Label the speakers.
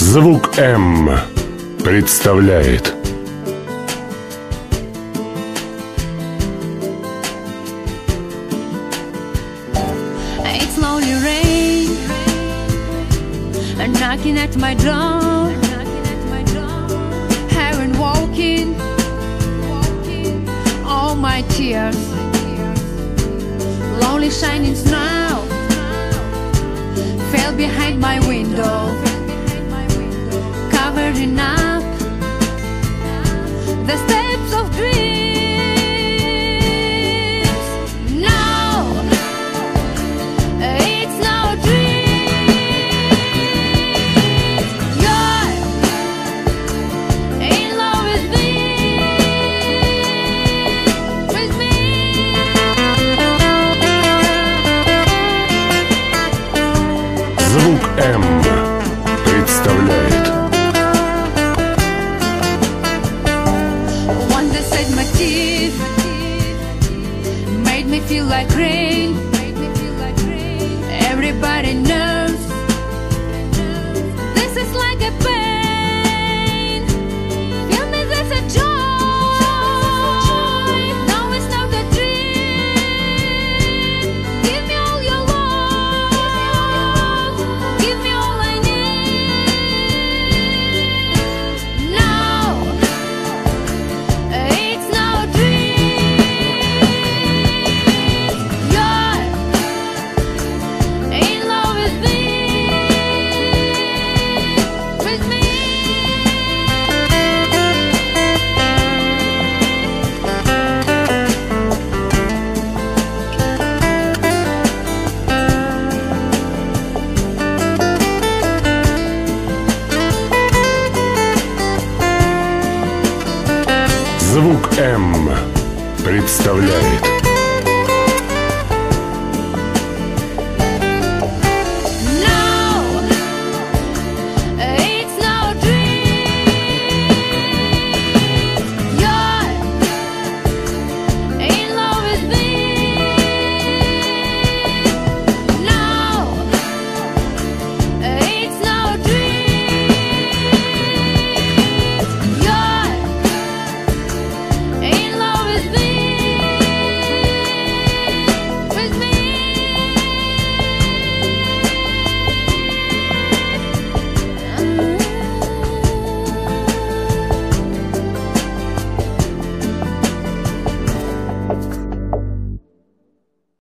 Speaker 1: Звук М представляет.
Speaker 2: It's slowly rain, knocking at my door. Heaven walking, all my tears. Lonely shining snow fell behind my window, covering up the steps of dreams.
Speaker 1: Звук М представляет.
Speaker 2: One that said my teeth made me feel like rain. Everybody knows this is like a pain. Feel me, there's a joy. No, it's not a dream. Give me all your love. Give me all I need. Now it's no dream. You're in love with me, with me.
Speaker 1: Звук М представляет.